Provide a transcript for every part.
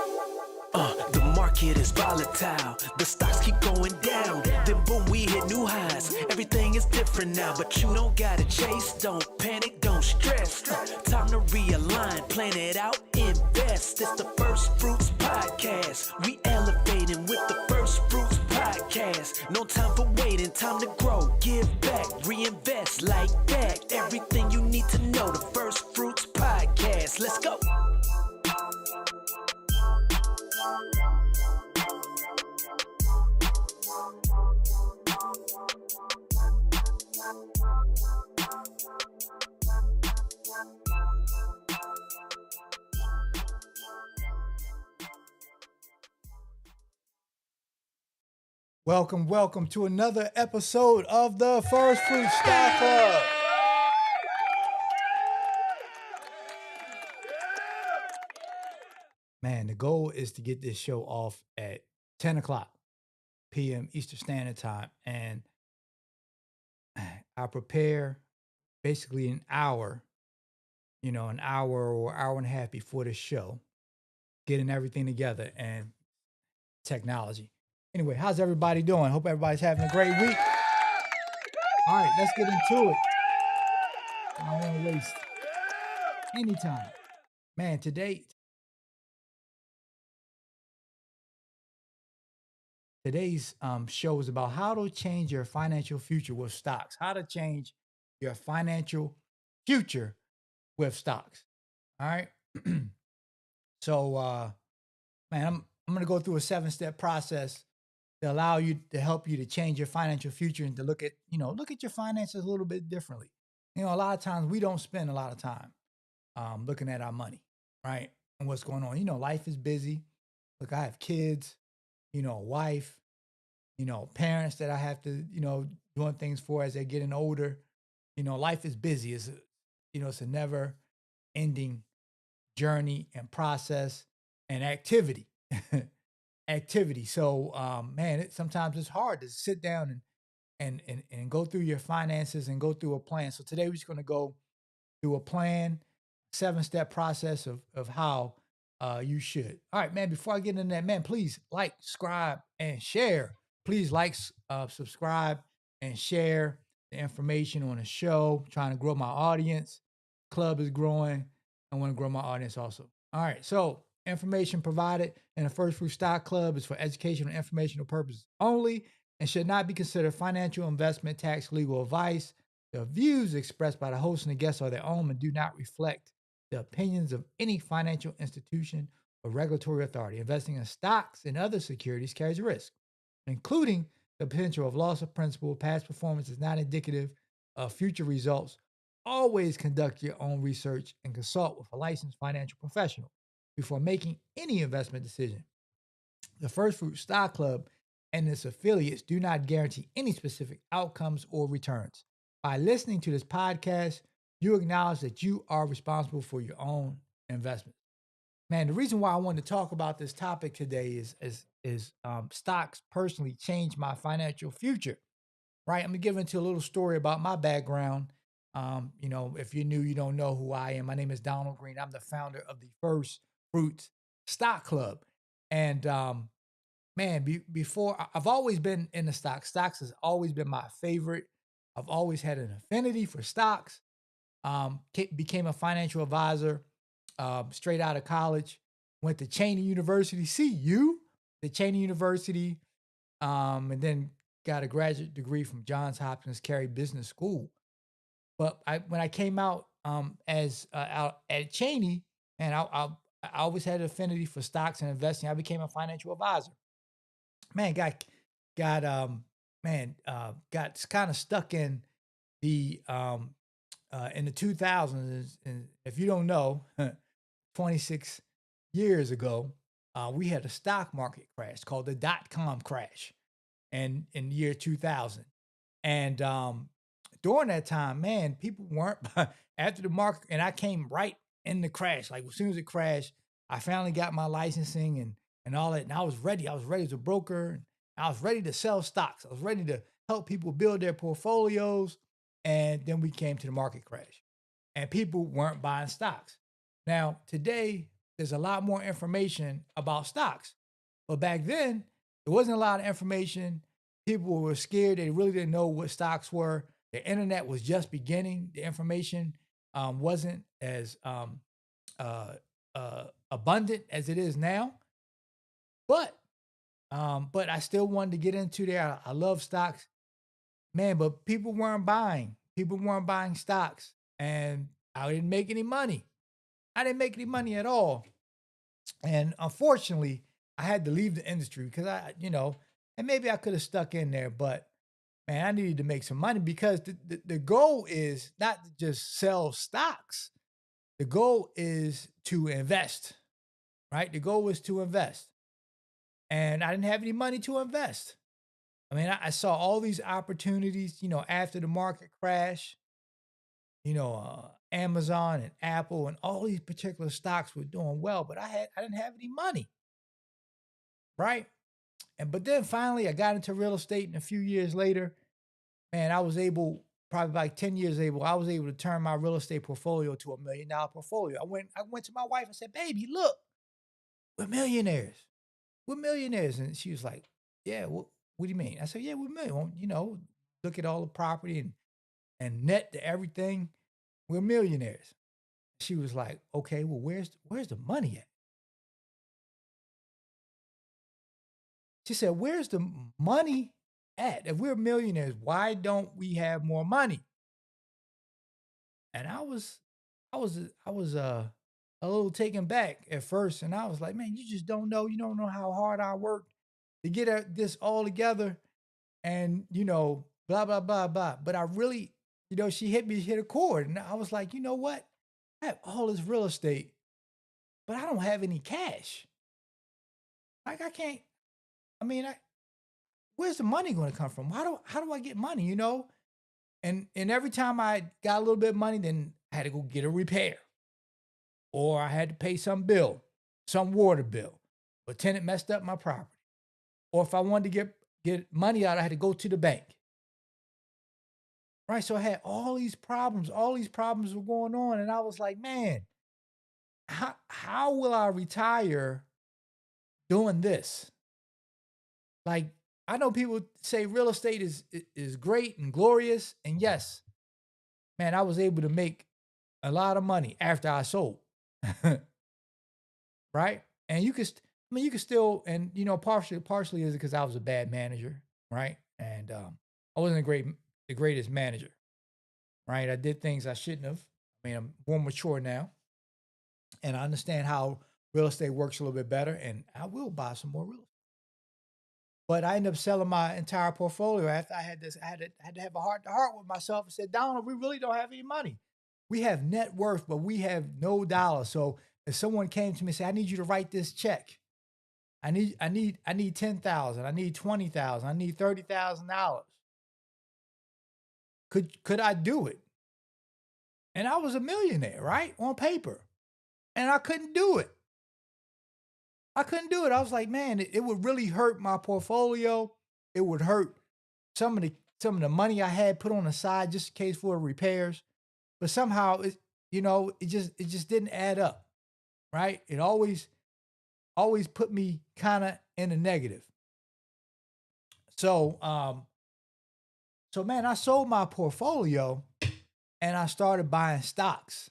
The market is volatile, the stocks keep going down. Then boom, we hit new highs. Everything is different now, but you don't gotta chase. Don't panic, don't stress. Time to realign, plan it out, invest. It's the First Fruits Podcast. We elevating with the First Fruits Podcast. No time for waiting, time to grow, give back, reinvest like that. Everything you need to know, the First Fruits Podcast. Let's go. Welcome to another episode of the First Fruit Stock Club. Man, the goal is to get this show off at 10 o'clock p.m. Eastern Standard Time. And I prepare basically an hour or hour and a half before the show, getting everything together and technology. Anyway, how's everybody doing? Hope everybody's having a great week. All right, let's get into it. I don't want to waste any time. Man, today's show is about how to change your financial future with stocks. How to change your financial future with stocks. All right. So, man, I'm going to go through a 7-step process to help you to change your financial future and to look at your finances a little bit differently. A lot of times we don't spend a lot of time looking at our money, right? And what's going on. Life is busy. Look, I have kids, a wife, parents that I have to, doing things for as they're getting older. Life is busy. It's a never ending journey and process and activity. So, man, sometimes it's hard to sit down and go through your finances and go through a plan. So today we're just going to go through a plan, 7-step process of how you should. All right, man, before I get into that, man, please like, subscribe, and share. Please like, subscribe, and share the information on the show. Trying to grow my audience. Club is growing. I want to grow my audience also. All right, so information provided in the First Fruit Stock Club is for educational and informational purposes only and should not be considered financial, investment, tax, legal advice. The views expressed by the host and the guests are their own and do not reflect the opinions of any financial institution or regulatory authority. Investing in stocks and other securities carries risk, including the potential of loss of principal. Past performance is not indicative of future results. Always conduct your own research and consult with a licensed financial professional before making any investment decision. The First Fruit Stock Club and its affiliates do not guarantee any specific outcomes or returns. By listening to this podcast, you acknowledge that you are responsible for your own investments. Man, the reason why I wanted to talk about this topic today is stocks personally changed my financial future, right? I'm going to get into a little story about my background. If you're new, you don't know who I am. My name is Donald Green. I'm the founder of the First Fruits Stock Club. And before I've always been in the stocks. Stocks has always been my favorite. I've always had an affinity for stocks. Became a financial advisor straight out of college. Went to Cheney University. The Cheney University, and then got a graduate degree from Johns Hopkins Carey Business School. But when I came out out at Cheney, and I always had an affinity for stocks and investing. I became a financial advisor. Man, got kind of stuck in the 2000s. And if you don't know, 26 years ago, we had a stock market crash called the .com crash, in the year 2000. And during that time, man, people weren't after the market, and I came right in the crash. Like as soon as it crashed, I finally got my licensing and all that, and I was ready. I was ready as a broker, and I was ready to sell stocks. I was ready to help people build their portfolios, and then we came to the market crash, and people weren't buying stocks. Now today, there's a lot more information about stocks. But back then, there wasn't a lot of information. People were scared. They really didn't know what stocks were. The internet was just beginning. The information wasn't as uh, abundant as it is now. But but I still wanted to get into there. I love stocks, man. But people weren't buying. People weren't buying stocks, and I didn't make any money. I didn't make any money at all. And unfortunately, I had to leave the industry because and maybe I could have stuck in there, but man, I needed to make some money because the goal is not to just sell stocks. The goal is to invest, right? The goal was to invest. And I didn't have any money to invest. I mean, I saw all these opportunities, after the market crash, Amazon and Apple and all these particular stocks were doing well, but I didn't have any money, right? But then finally I got into real estate, and a few years later, man, I was able, probably like 10 years able, I was able to turn my real estate portfolio to $1 million portfolio. I went to my wife and said, "Baby, look, we're millionaires. We're millionaires." And she was like, "Yeah, what do you mean?" I said, "Yeah, we're millionaires. Well, look at all the property and net to everything. We're millionaires." She was like, "Okay, well, where's the money at?" She said, "Where's the money at? If we're millionaires, why don't we have more money?" And I was a little taken back at first, and I was like, "Man, you just don't know. You don't know how hard I worked to get this all together, and blah blah blah blah." But I really, she hit a chord, and I was like, "You know what? I have all this real estate, but I don't have any cash. Like I can't. I mean, where's the money going to come from? How do I get money? And every time I got a little bit of money, then I had to go get a repair, or I had to pay some bill, some water bill. A tenant messed up my property, or if I wanted to get money out, I had to go to the bank. Right? So I had all these problems. All these problems were going on, and I was like, "Man, how will I retire doing this?" Like, I know people say real estate is great and glorious, and yes, man, I was able to make a lot of money after I sold, right? And I mean, you could still, and partially is because I was a bad manager, right? And I wasn't the greatest manager, right? I did things I shouldn't have. I mean, I'm more mature now, and I understand how real estate works a little bit better, and I will buy some more real estate. But I ended up selling my entire portfolio after I had this. I had to have a heart to heart with myself and said, "Donald, we really don't have any money. We have net worth, but we have no dollars. So if someone came to me and said, 'I need you to write this check. I need 10,000. I need 20,000. I need $30,000. Could I do it?'" And I was a millionaire, right? On paper. And I couldn't do it. I couldn't do it. I was like, "Man, it would really hurt my portfolio. It would hurt some of the money I had put on the side just in case for repairs." But somehow it just didn't add up, right? It always put me kind of in a negative. So man, I sold my portfolio and I started buying stocks.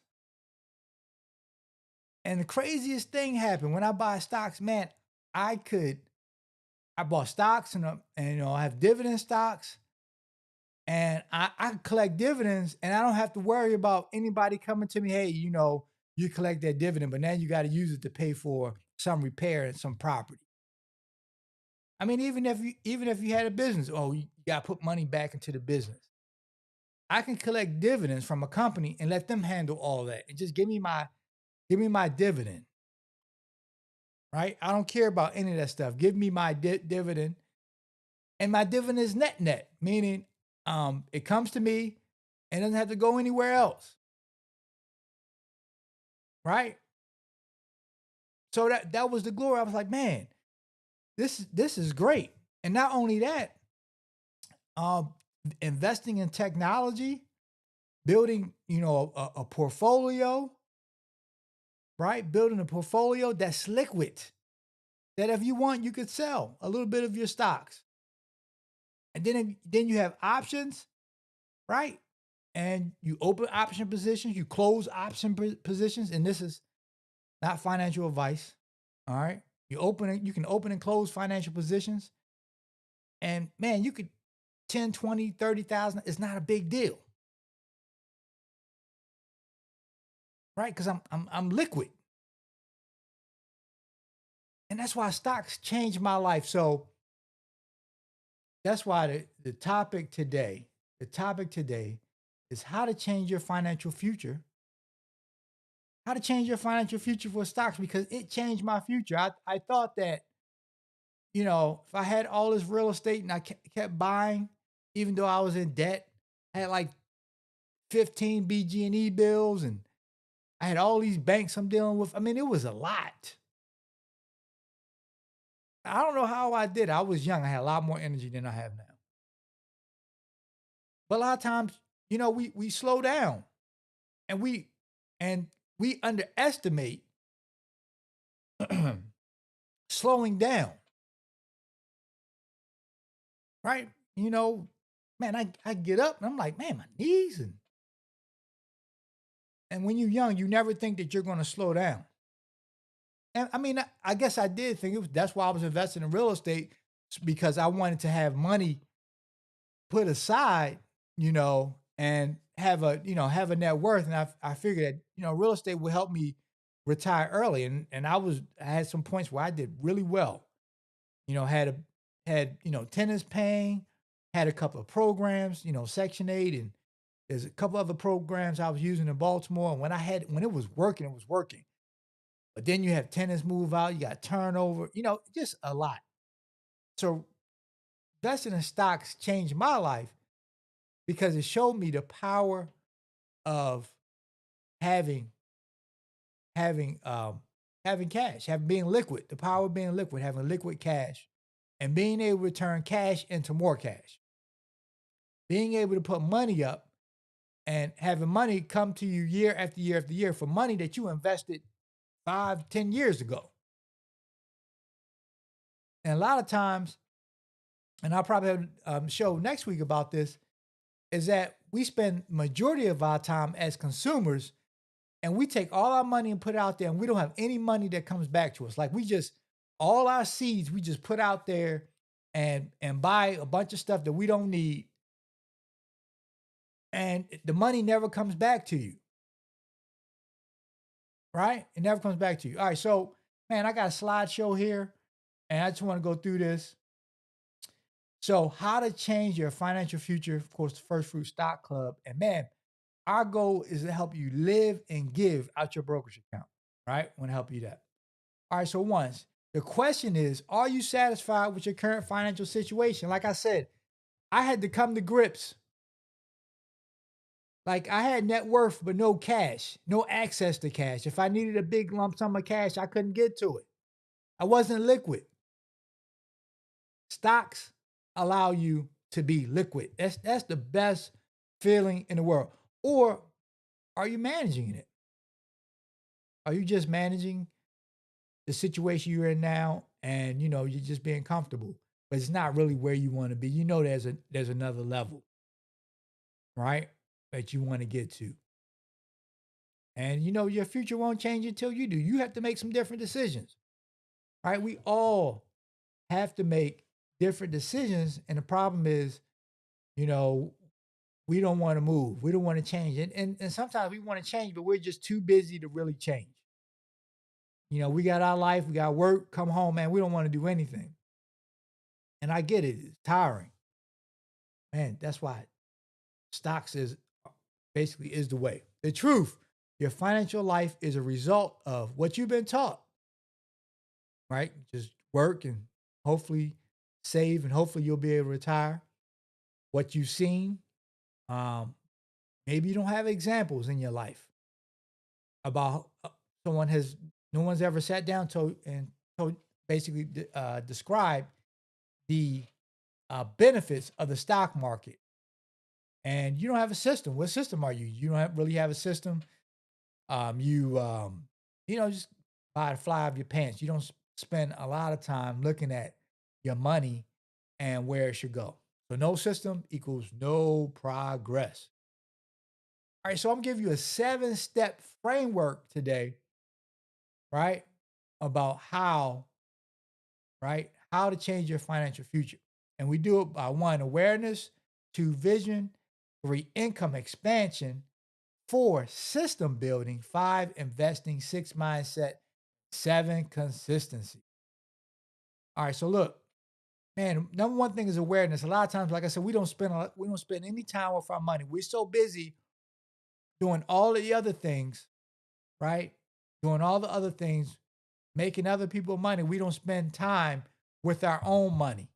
And the craziest thing happened when I buy stocks, man. I could I bought stocks and I have dividend stocks, and I collect dividends, and I don't have to worry about anybody coming to me, "Hey, you collect that dividend, but now you got to use it to pay for some repair and some property." I mean, even if you had a business, oh, you got to put money back into the business. I can collect dividends from a company and let them handle all that, and just give me my dividend, right? I don't care about any of that stuff. Give me my dividend, and my dividend is net, meaning it comes to me and doesn't have to go anywhere else, right? So that was the glory. I was like, "Man, this is great." And not only that, um, investing in technology, building a portfolio, right? Building a portfolio that's liquid, that if you want, you could sell a little bit of your stocks. And then you have options, right? And you open option positions, you close option positions, and this is not financial advice. All right. You can open and close financial positions. And man, you could 10, 20, 30,000. It's not a big deal. Right? Because I'm liquid. And that's why stocks changed my life. So that's why the topic today is how to change your financial future. How to change your financial future for stocks because it changed my future. I thought that, if I had all this real estate and I kept buying, even though I was in debt, I had like 15 BG&E bills and I had all these banks I'm dealing with. I mean, it was a lot. I don't know how I did. I was young. I had a lot more energy than I have now. But a lot of times, we slow down and we underestimate slowing down, right? Man, I get up and I'm like, man, my knees and when you're young, you never think that you're going to slow down. And I mean, I guess I did think that's why I was investing in real estate because I wanted to have money put aside, and have a net worth. And I figured that, real estate would help me retire early. And I had some points where I did really well. Had tenants paying, had a couple of programs, Section 8, and there's a couple other programs I was using in Baltimore. And when it was working, it was working. But then you have tenants move out, you got turnover, just a lot. So investing in stocks changed my life because it showed me the power of having having cash, being liquid, the power of being liquid, having liquid cash, and being able to turn cash into more cash. Being able to put money up and having money come to you year after year after year for money that you invested 5, 10 years ago. And a lot of times, and I'll probably have a show next week about this, is that we spend majority of our time as consumers and we take all our money and put it out there and we don't have any money that comes back to us. Like all our seeds, we just put out there and buy a bunch of stuff that we don't need. And the money never comes back to you. Right? It never comes back to you. All right. So, man, I got a slideshow here and I just want to go through this. So, how to change your financial future, of course, the First Fruit Stock Club. And man, our goal is to help you live and give out your brokerage account, right? I want to help you that. All right. So, the question is, are you satisfied with your current financial situation? Like I said, I had to come to grips. Like I had net worth, but no cash, no access to cash. If I needed a big lump sum of cash, I couldn't get to it. I wasn't liquid. Stocks allow you to be liquid. That's the best feeling in the world. Or are you managing it? Are you just managing the situation you're in now and you're just being comfortable, but it's not really where you want to be. There's another level, right? That you want to get to. And your future won't change until you do. You have to make some different decisions. Right? We all have to make different decisions. And the problem is, we don't want to move. We don't want to change. And sometimes we want to change, but we're just too busy to really change. We got our life, we got work, come home, man. We don't want to do anything. And I get it. It's tiring. Man, that's why stocks is the way. The truth, your financial life is a result of what you've been taught, right? Just work and hopefully save and hopefully you'll be able to retire. What you've seen, maybe you don't have examples in your life about no one's ever sat down and basically describe the benefits of the stock market. And you don't have a system. What system are you? You don't really have a system. You just by the fly of your pants. You don't spend a lot of time looking at your money and where it should go. So no system equals no progress. All right, so I'm giving you a 7-step framework today, right? About how to change your financial future. And we do it by 1, awareness; 2, vision; 3, income expansion; 4, system building; 5, investing; 6, mindset; 7, consistency. All right, so look, man, number one thing is awareness. A lot of times, like I said, we don't spend any time with our money. We're so busy doing all of the other things, right? Doing all the other things, making other people money. We don't spend time with our own money,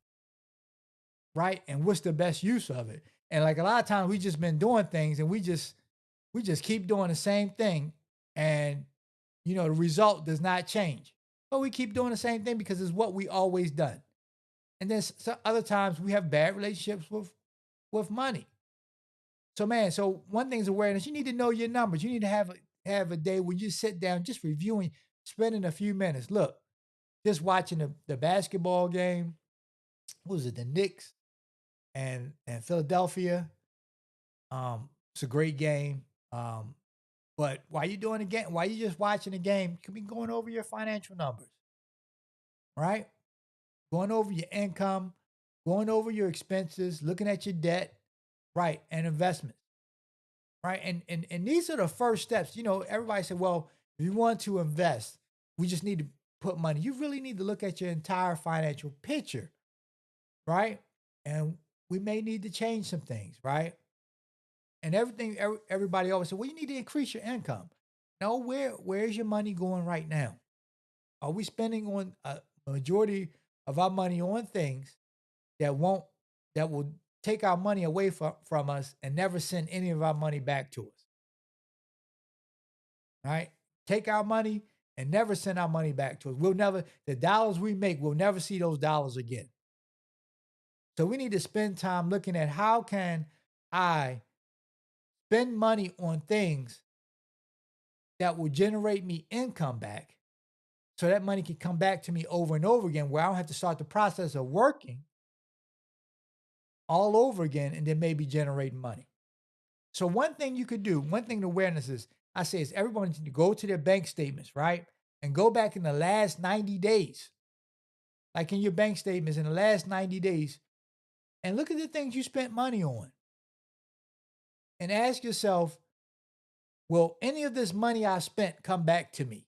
right? And what's the best use of it? And like a lot of times we just been doing things and we just keep doing the same thing and the result does not change. But we keep doing the same thing because it's what we always done. And then other times we have bad relationships with money. So man, so one thing is awareness. You need to know your numbers. You need to have a day where you sit down, just reviewing, spending a few minutes. Look, just watching the basketball game. What was it? The Knicks and Philadelphia. It's a great game. But while you doing the game, while you just watching the game, you could be going over your financial numbers, right? Going over your income, going over your expenses, looking at your debt, right, and investments, right? And these are the first steps. Everybody said, well, if you want to invest, we just need to put money. You really need to look at your entire financial picture, right? And we may need to change some things, right? And everybody always said, well, you need to increase your income. No, where's your money going right now? Are we spending on a majority of our money on things that won't that will take our money away from us and never send any of our money back to us? Right? Take our money and never send our money back to us. The dollars we make, we'll never see those dollars again. So we need to spend time looking at how can I spend money on things that will generate me income back so that money can come back to me over and over again where I don't have to start the process of working all over again and then maybe generating money. So one thing you could do, one thing the awareness is, I say is everyone needs to go to their bank statements, right? And go back in the last 90 days, like in your bank statements in the last 90 days, and look at the things you spent money on and ask yourself, will any of this money I spent come back to me?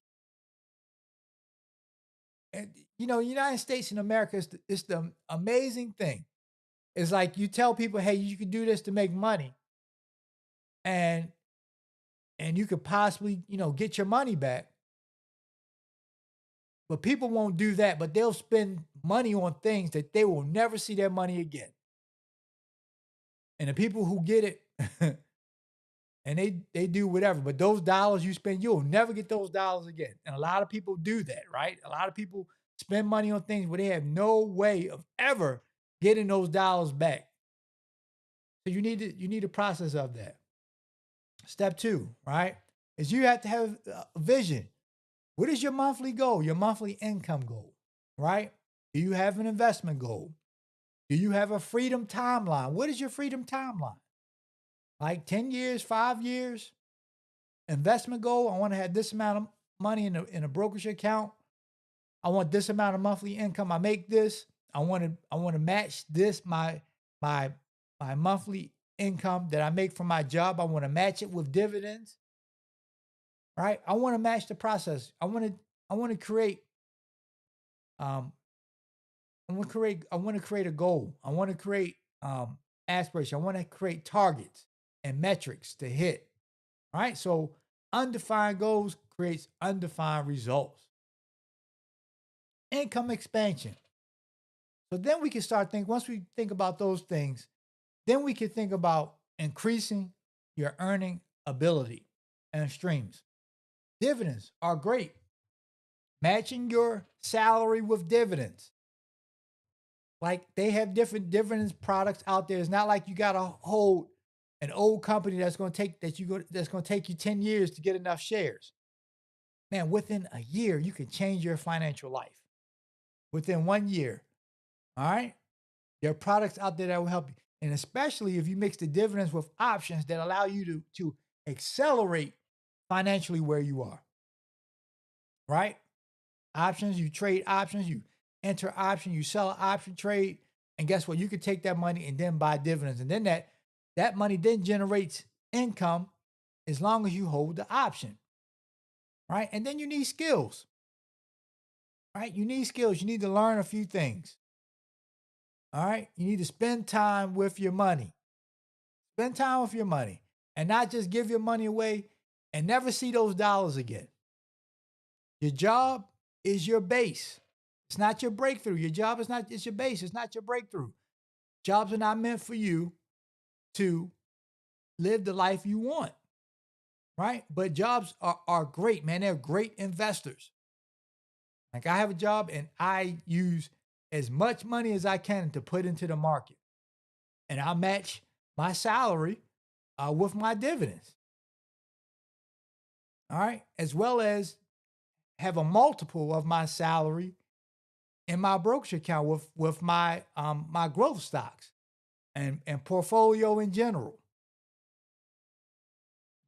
And United States and America is the amazing thing. It's like you tell people, hey, you can do this to make money, and you could possibly, get your money back. But people won't do that, but they'll spend money on things that they will never see their money again. And the people who get it and they do whatever, but those dollars you spend, you'll never get those dollars again. And a lot of people do that, right? A lot of people spend money on things where they have no way of ever getting those dollars back. So you need a process of that. Step 2, right? Is you have to have a vision. What is your monthly goal? Your monthly income goal, right? Do you have an investment goal? Do you have a freedom timeline? What is your freedom timeline? Like 10 years, 5 years? Investment goal, I want to have this amount of money in a brokerage account. I want this amount of monthly income. I make this. I want to match this my monthly income that I make from my job. I want to match it with dividends. Right? I want to match the process. I want to create um I want to create a goal. I want to create aspiration. I want to create targets and metrics to hit. Right? So undefined goals creates undefined results. Income expansion. So then we can start thinking, once we think about those things, then we can think about increasing your earning ability and streams. Dividends are great. Matching your salary with dividends. Like they have different dividends products out there. It's not like you got to hold an old company that's going to take you 10 years to get enough shares. man, within a year, you can change your financial life. Within 1 year. All right. There are products out there that will help you. And especially if you mix the dividends with options that allow you to accelerate financially where you are. Right? Options, you trade options, you enter option, you sell an option trade, and guess what? You could take that money and then buy dividends, and then that money then generates income as long as you hold the option, right? And then you need skills, right? You need skills. You need to learn a few things, all right? You need to spend time with your money. Spend time with your money, and not just give your money away and never see those dollars again. Your job is your base. It's not your breakthrough. Your job is not, it's your base. It's not your breakthrough. Jobs are not meant for you to live the life you want, right? But jobs are great, man. They're great investors. Like I have a job and I use as much money as I can to put into the market. And I match my salary with my dividends. All right. As well as have a multiple of my salary in my brokerage account with my my growth stocks and portfolio in general.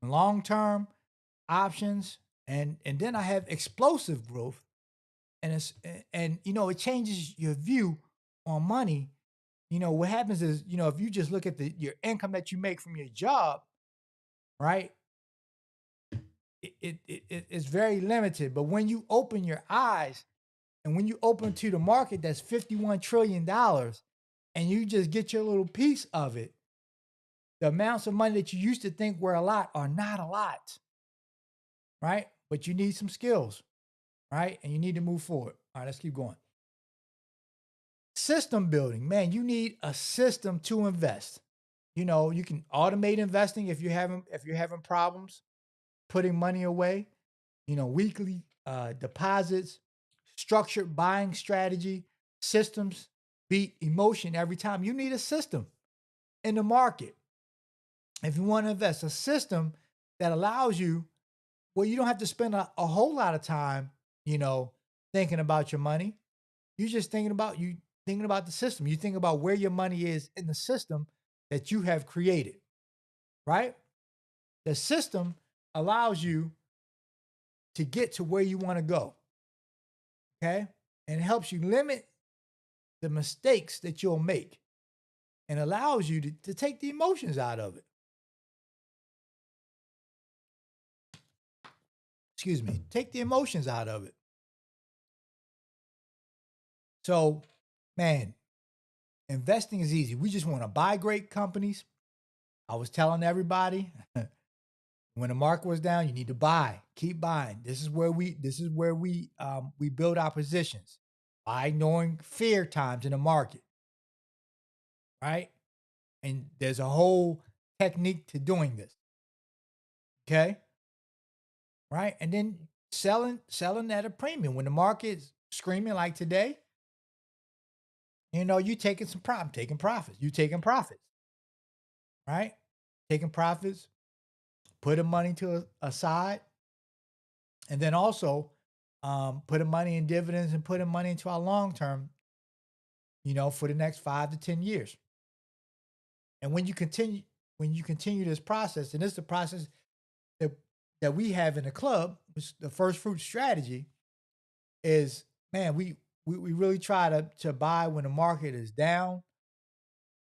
Long term options, and then I have explosive growth, and it changes your view on money. What happens is, if you just look at your income that you make from your job, right? It's very limited. But when you open your eyes and when you open to the market that's $51 trillion and you just get your little piece of it, the amounts of money that you used to think were a lot are not a lot, right? But you need some skills, right? And you need to move forward. All right, let's keep going. System building, man, you need a system to invest. You can automate investing if you're having problems putting money away. Weekly deposits, structured buying strategy, systems beat emotion every time. You need a system in the market if you want to invest, a system that allows you, well, you don't have to spend a whole lot of time, thinking about your money. You're just thinking about the system. You think about where your money is in the system that you have created, right? The system allows you to get to where you want to go. Okay. And it helps you limit the mistakes that you'll make and allows you to take the emotions out of it. Excuse me. Take the emotions out of it. So, man, investing is easy. We just want to buy great companies. I was telling everybody when the market was down, you need to buy, keep buying. This is where we build our positions by ignoring fear times in the market, right? And there's a whole technique to doing this. Okay. Right. And then selling at a premium when the market's screaming like today, you taking taking profits. You taking profits. Right? Taking profits, putting money to aside, and then also putting money in dividends and putting money into our long term, for the next 5 to 10 years. And when you continue this process, and this is the process that we have in the club, which the first fruit strategy is, man, we really try to buy when the market is down,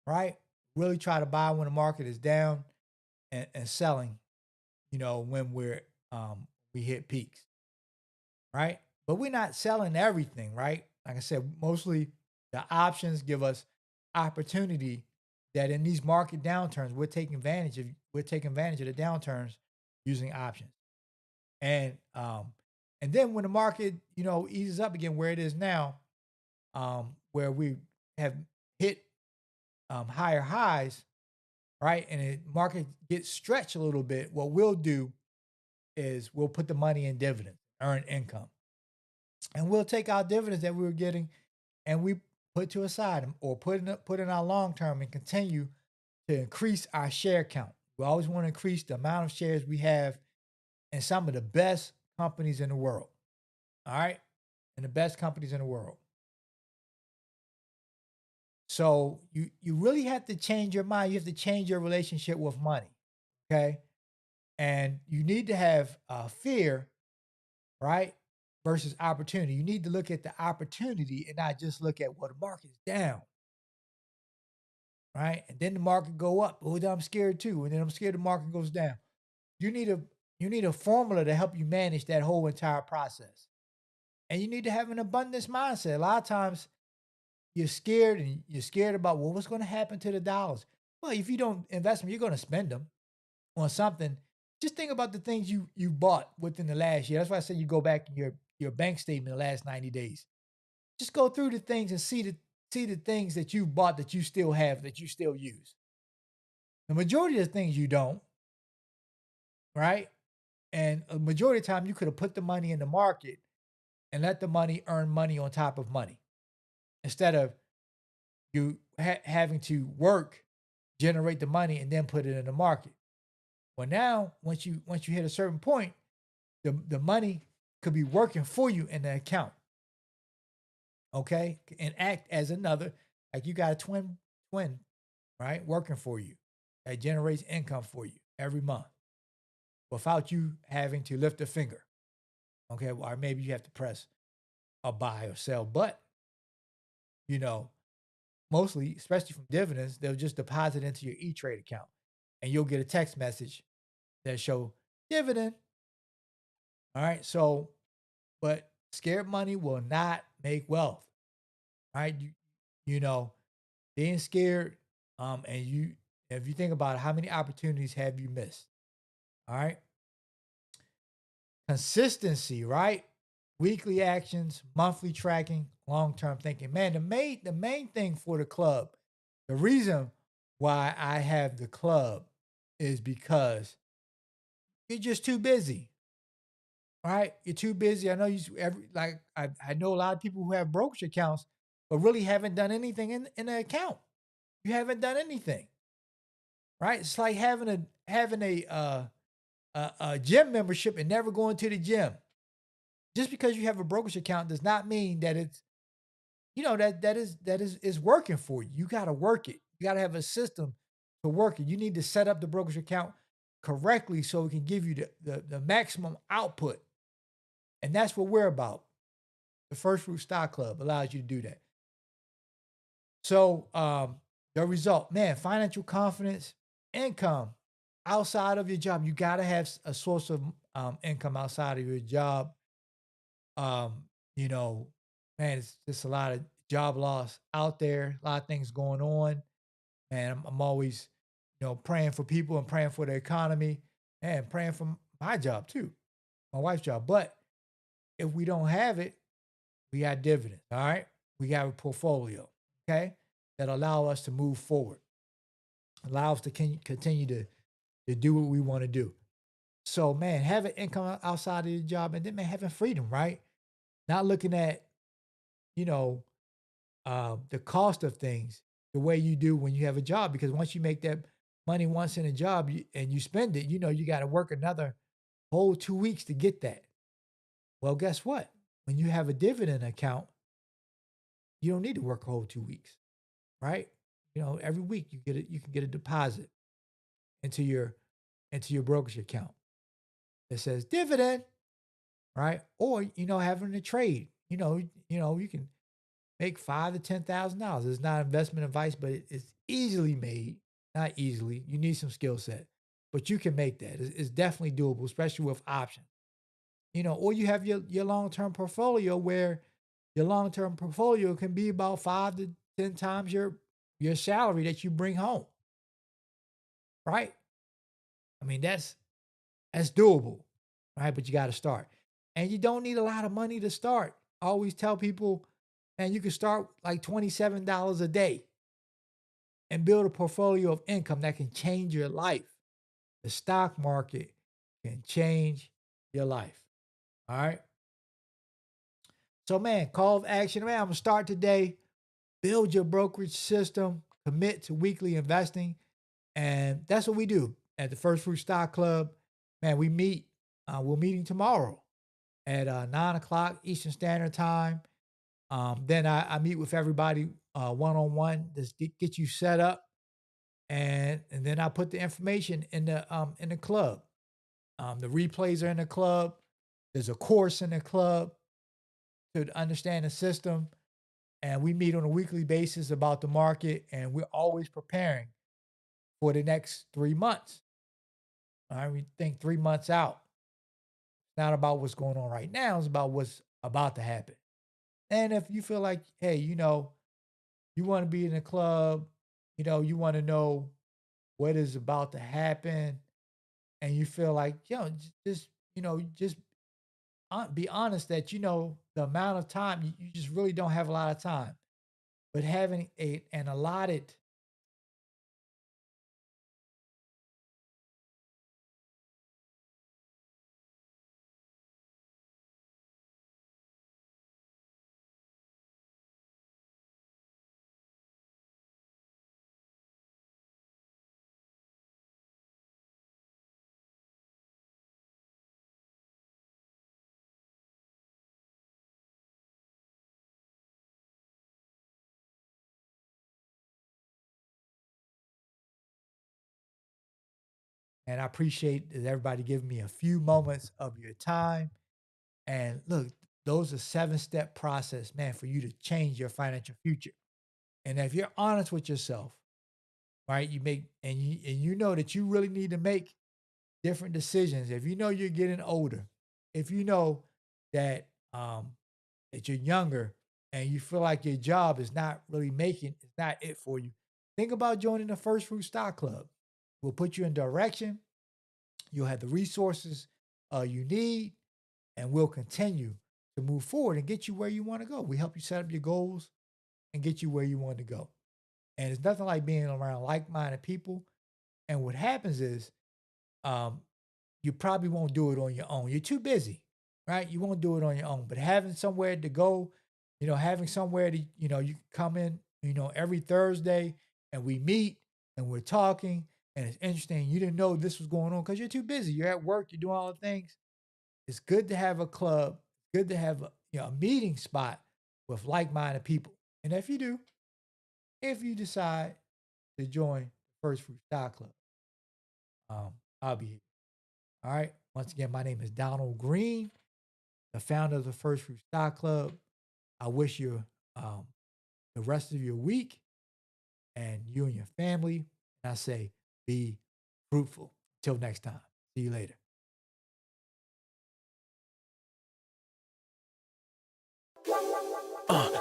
right? Really try to buy when the market is down and selling, when we hit peaks, right? But we're not selling everything, right? Like I said, mostly the options give us opportunity that in these market downturns, we're taking advantage of the downturns using options. And then when the market, eases up again where it is now, where we have hit higher highs, right? And the market gets stretched a little bit, what we'll do is we'll put the money in dividends, earn income. And we'll take our dividends that we were getting and we put to a side or put in our long term and continue to increase our share count. We always want to increase the amount of shares we have in some of the best companies in the world. All right. And the best companies in the world. So you really have to change your mind. You have to change your relationship with money. Okay. And you need to have fear, right? Versus opportunity. You need to look at the opportunity and not just look at what the market's down. Right. And then the market go up. Oh, then I'm scared too. And then I'm scared the market goes down. You need a you need a formula to help you manage that whole entire process. And you need to have an abundance mindset. A lot of times you're scared and you're scared about, well, what's going to happen to the dollars? Well, if you don't invest them, you're going to spend them on something. Just think about the things you bought within the last year. That's why I said you go back in your bank statement the last 90 days. Just go through the things and see the things that you bought that you still have that you still use. The majority of the things you don't, right? And a majority of the time you could have put the money in the market and let the money earn money on top of money instead of you having to work, generate the money, and then put it in the market. Well, now once you hit a certain point, the money could be working for you in the account, okay, and act as another like you got a twin, right, working for you that generates income for you every month without you having to lift a finger, okay, or maybe you have to press a buy or sell, but you know mostly, especially from dividends, they'll just deposit into your E-Trade account, and you'll get a text message that show dividend. All right. So, but scared money will not make wealth. All right. You know, being scared, and if you think about it, how many opportunities have you missed? All right. Consistency, right? Weekly actions, monthly tracking, long-term thinking. Man, the main thing for the club, the reason why I have the club is because you're just too busy. All right. You're too busy. I know I know a lot of people who have brokerage accounts, but really haven't done anything in the account. You haven't done anything. Right. It's like having a gym membership and never going to the gym. Just because you have a brokerage account does not mean that it's that is working for you. You got to work it. You got to have a system to work it. You need to set up the brokerage account correctly so it can give you the maximum output. And that's what we're about. The First Fruit Stock Club allows you to do that. So the result, man, financial confidence, income outside of your job. You got to have a source of income outside of your job. Um, you know, man, it's just a lot of job loss out there, a lot of things going on. And I'm always, praying for people and praying for the economy and praying for my job too, my wife's job. But if we don't have it, we got dividends. All right. We got a portfolio. Okay. That allow us to move forward, allow us to continue to do what we want to do. So, man, having income outside of your job and then, man, having freedom, right? Not looking at, you know, the cost of things the way you do when you have a job. Because once you make that money once in a job and you spend it, you got to work another whole 2 weeks to get that. Well, guess what? When you have a dividend account, you don't need to work a whole 2 weeks, right? Every week you can get a deposit into your brokerage account that says dividend, right? Or having a trade. You can make $5,000 to $10,000. It's not investment advice, but it's easily made. Not easily. You need some skill set, but you can make that. It's definitely doable, especially with options. Or you have your long-term portfolio where your long-term portfolio can be about 5 to 10 times your salary that you bring home. Right? I mean, that's doable, right? But you got to start. And you don't need a lot of money to start. I always tell people, man, you can start like $27 a day and build a portfolio of income that can change your life. The stock market can change your life. All right. So, man, call of action. Man, I'm going to start today. Build your brokerage system, commit to weekly investing. And that's what we do at the First Fruit Stock Club. Man, we meet. We're meeting tomorrow. at 9 o'clock Eastern Standard Time. Then I meet with everybody one on one, just get you set up, and then I put the information in the club. The replays are in the club. There's a course in the club to understand the system, and we meet on a weekly basis about the market, and we're always preparing for the next 3 months. All right, we think 3 months out. It's not about what's going on right now; it's about what's about to happen. And if you feel like, hey, you want to be in the club, you want to know what is about to happen, and you feel like, just be honest that the amount of time you just really don't have a lot of time, but having an allotted. And I appreciate that everybody giving me a few moments of your time. And look, those are 7-step process, man, for you to change your financial future. And if you're honest with yourself, right, you know that you really need to make different decisions. If you know you're getting older, if you know that that you're younger and you feel like your job is not really it's not it for you, think about joining the First Fruit Stock Club. We'll put you in direction. You'll have the resources you need, and we'll continue to move forward and get you where you want to go. We help you set up your goals and get you where you want to go. And it's nothing like being around like-minded people. And what happens is, um, you probably won't do it on your own. You're too busy, right? You won't do it on your own. But having somewhere to go, having somewhere to, you come in, every Thursday and we meet and we're talking and it's interesting. You didn't know this was going on because you're too busy. You're at work, you're doing all the things. It's good to have a club, good to have a meeting spot with like-minded people. And if you decide to join the First Fruit Stock Club, I'll be here. All right. Once again, my name is Donald Green, the founder of the First Fruit Stock Club. I wish you the rest of your week and you and your family. And I say, be fruitful. Till next time. See you later.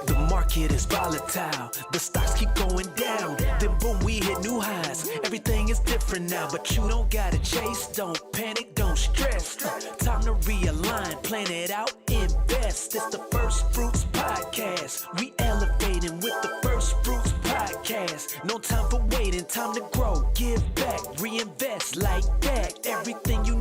The market is volatile. The stocks keep going down. Then boom, we hit new highs. Everything is different now, but you don't gotta chase. Don't panic, don't stress. Time to realign, plan it out, invest. It's the First Fruits Podcast. We elevating with the First Fruits Podcast. No time for waiting, time to grow, give back, reinvest like that. Everything you